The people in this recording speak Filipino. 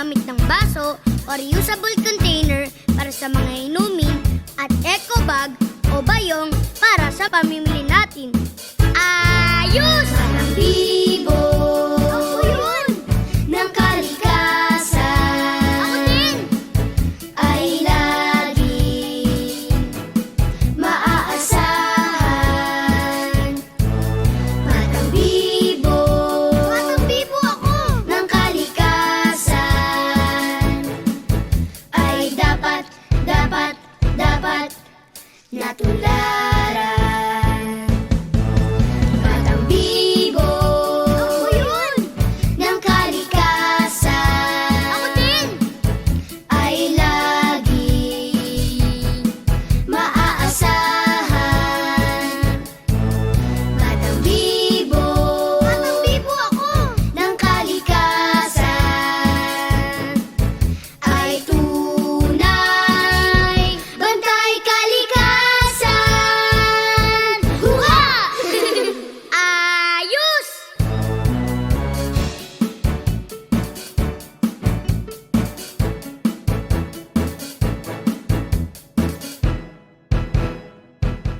gumamit ng baso o reusable container para sa mga inumin at eco bag o bayong para sa pamimili natin. Ayos! Parang bibo Ako yun! ng kalikasan Ako din! ay laging maaasahan. Batang bibo Batang bibo ako! ng kalikasan ay dapat natulad.